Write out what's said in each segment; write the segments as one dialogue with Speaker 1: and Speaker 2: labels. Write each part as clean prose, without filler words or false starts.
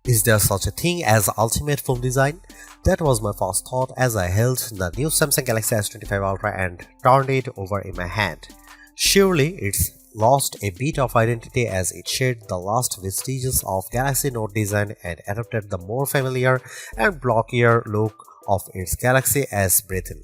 Speaker 1: Is there such a thing as ultimate phone design? That was my first thought as I held the new Samsung Galaxy S25 Ultra and turned it over in my hand. Surely it's lost a bit of identity as it shed the last vestiges of Galaxy Note design and adopted the more familiar and blockier look of its Galaxy S breathing.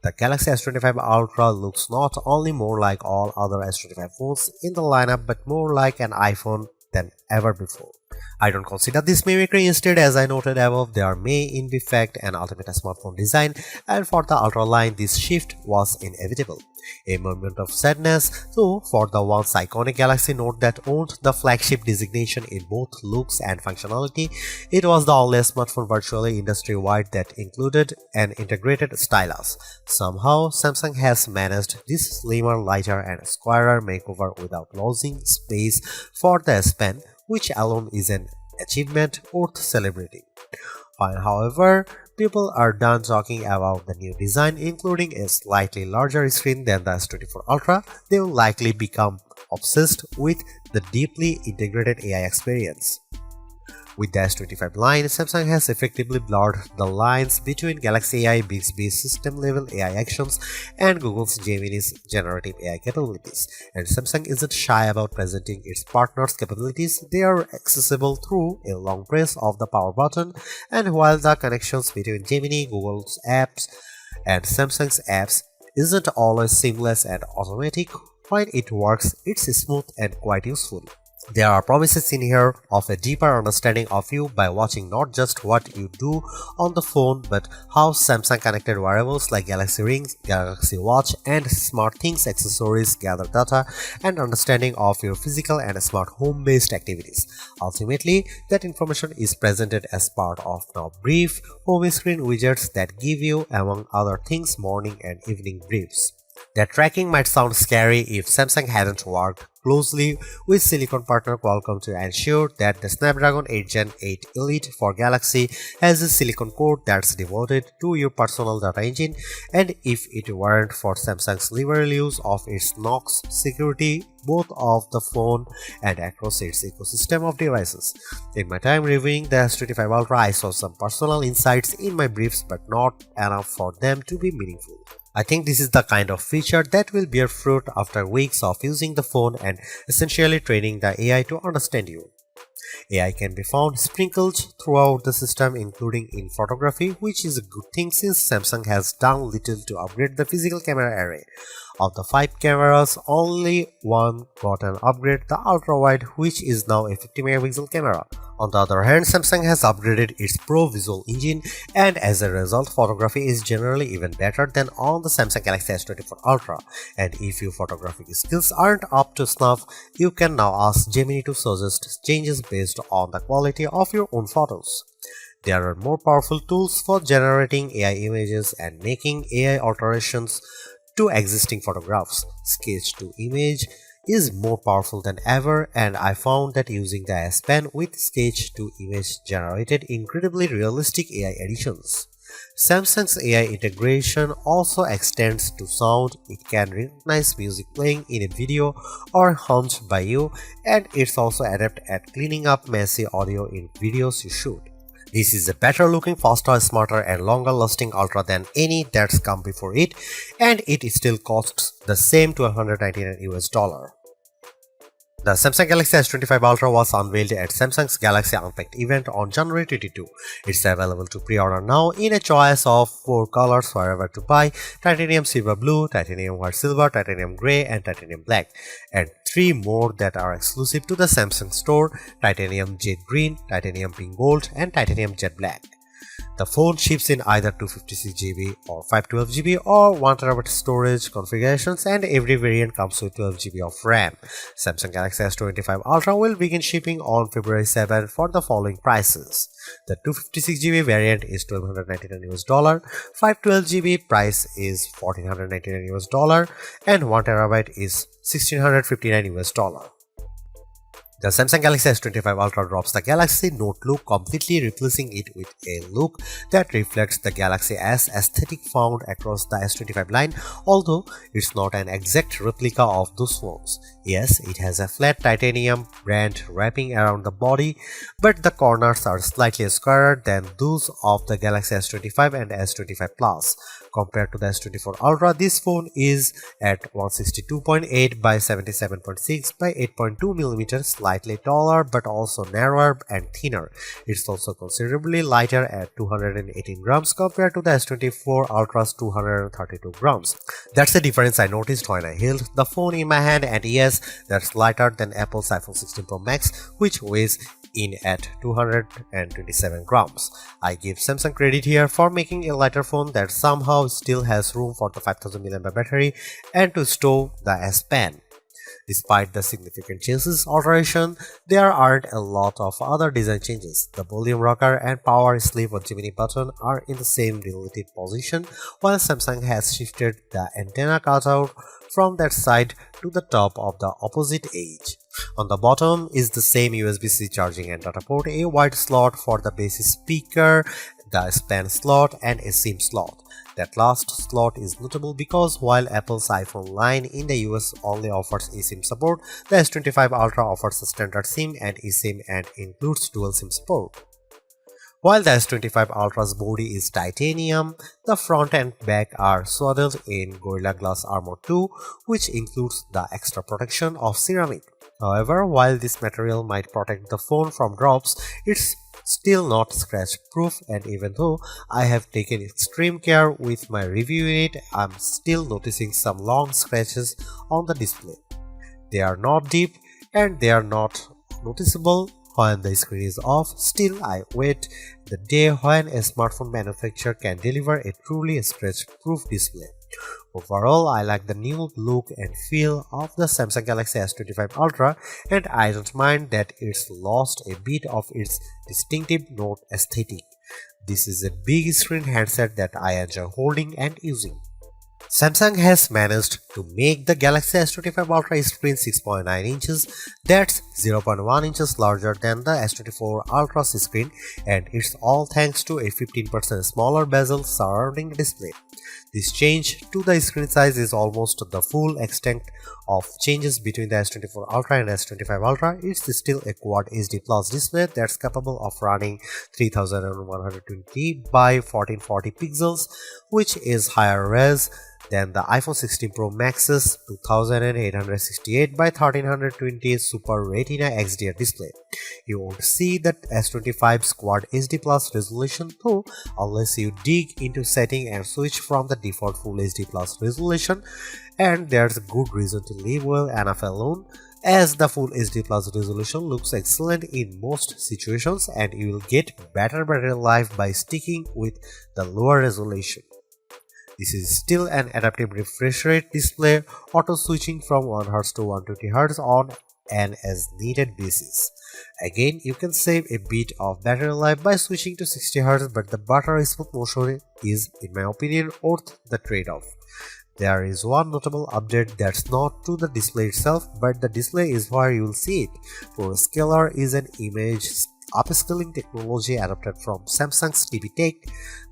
Speaker 1: The Galaxy S25 Ultra looks not only more like all other S25 phones in the lineup but more like an iPhone than ever before. I don't consider this mimicry. Instead, as I noted above, there may in fact an ultimate smartphone design, and for the Ultra line this shift was inevitable. A moment of sadness, though, for the once iconic Galaxy Note that owned the flagship designation in both looks and functionality. It was the only smartphone virtually industry-wide that included an integrated stylus. Somehow, Samsung has managed this slimmer, lighter and squarer makeover without losing space for the S Pen, which alone is an achievement worth celebrating. However, people are done talking about the new design, including a slightly larger screen than the S24 Ultra. They will likely become obsessed with the deeply integrated AI experience. With the S25 line, Samsung has effectively blurred the lines between Galaxy AI Bixby's system-level AI actions and Google's Gemini's generative AI capabilities. And Samsung isn't shy about presenting its partners' capabilities. They are accessible through a long press of the power button, and while the connections between Gemini, Google's apps, and Samsung's apps isn't always seamless and automatic, when it works, it's smooth and quite useful. There are promises in here of a deeper understanding of you by watching not just what you do on the phone but how Samsung connected wearables like Galaxy Rings, Galaxy Watch and SmartThings accessories gather data and understanding of your physical and smart home-based activities. Ultimately, that information is presented as part of now brief home screen widgets that give you, among other things, morning and evening briefs. That tracking might sound scary if Samsung hadn't worked closely with silicon partner Qualcomm to ensure that the Snapdragon 8 Gen 8 Elite for Galaxy has a silicon core that's devoted to your personal data engine, and if it weren't for Samsung's liberal use of its Knox security both of the phone and across its ecosystem of devices. In my time reviewing the S25 Ultra, I saw some personal insights in my briefs but not enough for them to be meaningful. I think this is the kind of feature that will bear fruit after weeks of using the phone and essentially training the AI to understand you. AI can be found sprinkled throughout the system, including in photography, which is a good thing since Samsung has done little to upgrade the physical camera array. Of the 5 cameras, only one got an upgrade, the ultra-wide, which is now a 50-megapixel camera. On the other hand, Samsung has upgraded its Pro Visual engine, and as a result, photography is generally even better than on the Samsung Galaxy S24 Ultra. And if your photographic skills aren't up to snuff, you can now ask Gemini to suggest changes based on the quality of your own photos. There are more powerful tools for generating AI images and making AI alterations to existing photographs. Sketch to image is more powerful than ever, and I found that using the S Pen with sketch to image generated incredibly realistic AI editions. Samsung's AI integration also extends to sound. It can recognize music playing in a video or hummed by you, and it's also adept at cleaning up messy audio in videos you shoot. This is a better looking, faster, smarter and longer lasting Ultra than any that's come before it, and it still costs the same $199 US. The Samsung Galaxy S25 Ultra was unveiled at Samsung's Galaxy Unpacked event on January 22. It's available to pre-order now in a choice of 4 colors wherever to buy: titanium silver blue, titanium white silver, titanium grey and titanium black, and 3 more that are exclusive to the Samsung store: titanium jet green, titanium pink gold and titanium jet black. The phone ships in either 256GB or 512GB or 1TB storage configurations, and every variant comes with 12GB of RAM. Samsung Galaxy S25 Ultra will begin shipping on February 7 for the following prices. The 256GB variant is $1,299 US, 512GB price is $1,499 US, and 1TB is $1,659 US. The Samsung Galaxy S25 Ultra drops the Galaxy Note look, completely replacing it with a look that reflects the Galaxy S aesthetic found across the S25 line, although it's not an exact replica of those phones. Yes, it has a flat titanium band wrapping around the body, but the corners are slightly squarer than those of the Galaxy S25 and S25 Plus. Compared to the S24 Ultra, this phone is at 162.8 by 77.6 by 8.2mm, slightly taller but also narrower and thinner. It's also considerably lighter at 218 grams compared to the S24 Ultra's 232 grams. That's the difference I noticed when I held the phone in my hand, and yes, that's lighter than Apple's iPhone 16 Pro Max, which weighs in at 227 grams. I give Samsung credit here for making a lighter phone that somehow still has room for the 5000 mAh battery and to stow the S Pen. Despite the significant changes alteration, there aren't a lot of other design changes. The volume rocker and power sleeve or Gemini button are in the same relative position, while Samsung has shifted the antenna cutout from that side to the top of the opposite edge. On the bottom is the same USB-C charging and data port, a wide slot for the base speaker, the S Pen slot, and a SIM slot. That last slot is notable because while Apple's iPhone line in the US only offers eSIM support, the S25 Ultra offers a standard SIM and eSIM and includes dual SIM support. While the S25 Ultra's body is titanium, the front and back are swaddled in Gorilla Glass Armor 2, which includes the extra protection of ceramic. However, while this material might protect the phone from drops, it's still not scratch proof, and even though I have taken extreme care with my review unit, I'm still noticing some long scratches on the display. They are not deep and they are not noticeable when the screen is off. Still, I wait the day when a smartphone manufacturer can deliver a truly scratch proof display. Overall, I like the new look and feel of the Samsung Galaxy S25 Ultra, and I don't mind that it's lost a bit of its distinctive Note aesthetic. This is a big screen handset that I enjoy holding and using. Samsung has managed to make the Galaxy S25 Ultra screen 6.9 inches, that's 0.1 inches larger than the S24 Ultra's screen, and it's all thanks to a 15% smaller bezel surrounding the display. This change to the screen size is almost the full extent of changes between the S24 Ultra and S25 Ultra. It's still a Quad HD Plus display that's capable of running 3120 by 1440 pixels, which is higher res than the iPhone 16 Pro Max's 2868 by 1320 Super Retina XDR display. You won't see that S25's Quad HD Plus resolution though unless you dig into setting and switch from the default Full HD Plus resolution, and there's a good reason to leave well enough alone, as the Full HD Plus resolution looks excellent in most situations and you will get better battery life by sticking with the lower resolution. This is still an adaptive refresh rate display, auto switching from 1Hz to 120Hz on an as needed basis. Again, you can save a bit of battery life by switching to 60Hz, but the battery smooth motion is, in my opinion, worth the trade-off. There is one notable update that's not to the display itself, but the display is where you will see it. ProScaler is an image upscaling technology adapted from Samsung's TV Tech.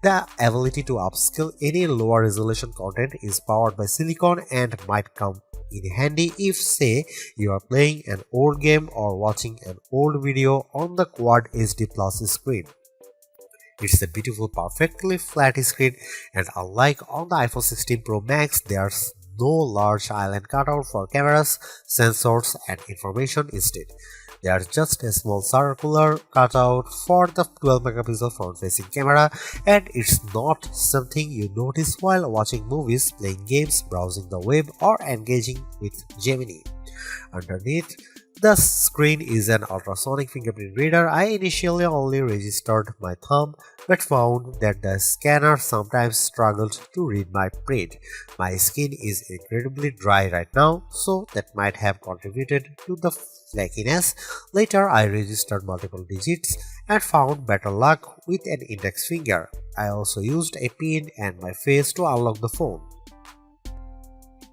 Speaker 1: The ability to upscale any lower resolution content is powered by silicon and might come in handy if, say, you are playing an old game or watching an old video on the Quad HD Plus screen. It's a beautiful, perfectly flat screen, and unlike on the iPhone 16 Pro Max, there's no large island cutout for cameras, sensors, and information. Instead, there's just a small circular cutout for the 12-megapixel front-facing camera, and it's not something you notice while watching movies, playing games, browsing the web, or engaging with Gemini. Underneath the screen is an ultrasonic fingerprint reader. I initially only registered my thumb, but found that the scanner sometimes struggled to read my print. My skin is incredibly dry right now, so that might have contributed to the flakiness. Later, I registered multiple digits and found better luck with an index finger. I also used a pin and my face to unlock the phone.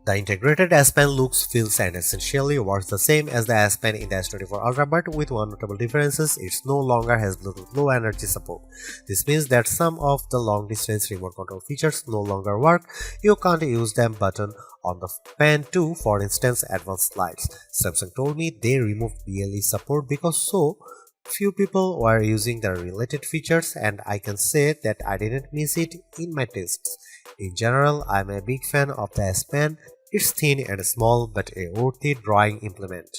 Speaker 1: The integrated S Pen looks, feels and essentially works the same as the S Pen in the S24 Ultra, but with one notable difference: it no longer has Bluetooth Low Energy support. This means that some of the long distance remote control features no longer work. You can't use them button on the Pen 2, for instance, advanced lights. Samsung told me they removed BLE support because so few people were using the related features, and I can say that I didn't miss it in my tests. In general, I'm a big fan of the S Pen. It's thin and small but a worthy drawing implement.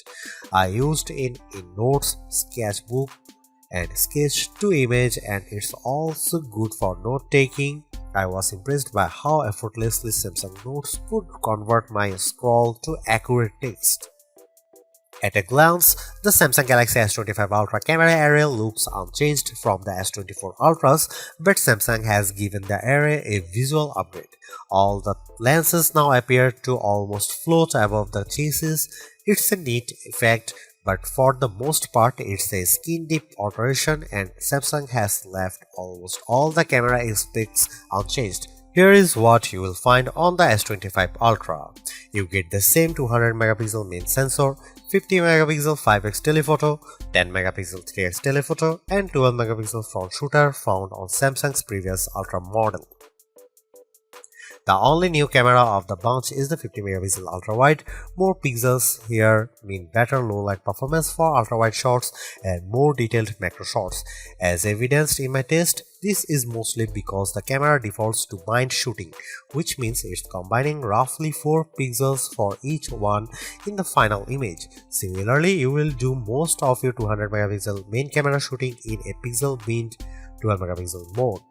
Speaker 1: I used it in notes, sketchbook and sketch to image, and it's also good for note taking. I was impressed by how effortlessly Samsung Notes could convert my scroll to accurate text. At a glance, the Samsung Galaxy S25 Ultra camera area looks unchanged from the S24 Ultras, but Samsung has given the array a visual upgrade. All the lenses now appear to almost float above the chassis. It's a neat effect, but for the most part it's a skin-deep alteration, and Samsung has left almost all the camera aspects unchanged. Here is what you will find on the S25 Ultra. You get the same 200 megapixel main sensor, 50 megapixel 5x telephoto, 10 megapixel 3x telephoto, and 12 megapixel front shooter found on Samsung's previous Ultra model. The only new camera of the bunch is the 50 megapixel ultra wide. More pixels here mean better low light performance for ultra wide shots and more detailed macro shots. As evidenced in my test, this is mostly because the camera defaults to bind shooting, which means it's combining roughly 4 pixels for each one in the final image. Similarly, you will do most of your 200 megapixel main camera shooting in a pixel binned 12 megapixel mode.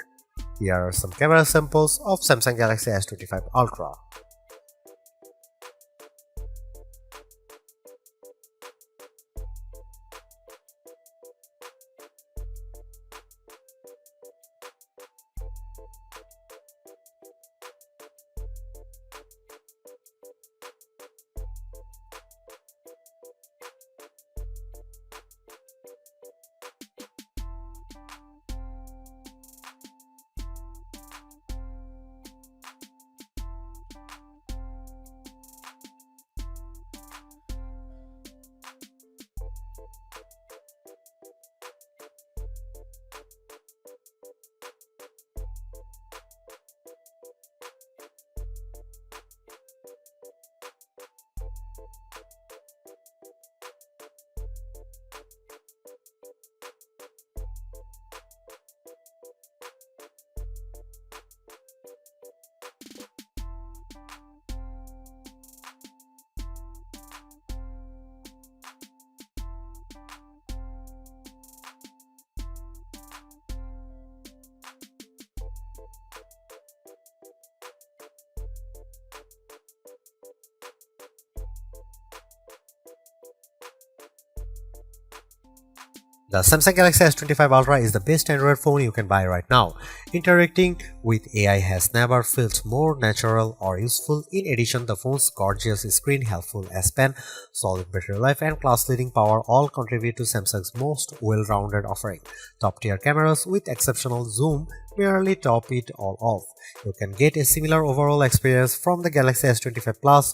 Speaker 1: Here are some camera samples of Samsung Galaxy S25 Ultra. The Samsung Galaxy S25 Ultra is the best Android phone you can buy right now. Interacting with AI has never felt more natural or useful. In addition, the phone's gorgeous screen, helpful S Pen, solid battery life, and class-leading power all contribute to Samsung's most well-rounded offering. Top-tier cameras with exceptional zoom merely top it all off. You can get a similar overall experience from the Galaxy S25 Plus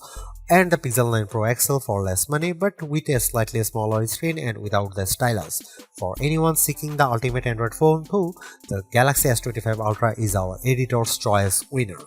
Speaker 1: and the Pixel 9 Pro XL for less money, but with a slightly smaller screen and without the stylus. For anyone seeking the ultimate Android phone too, the Galaxy S25 Ultra is our editor's choice winner.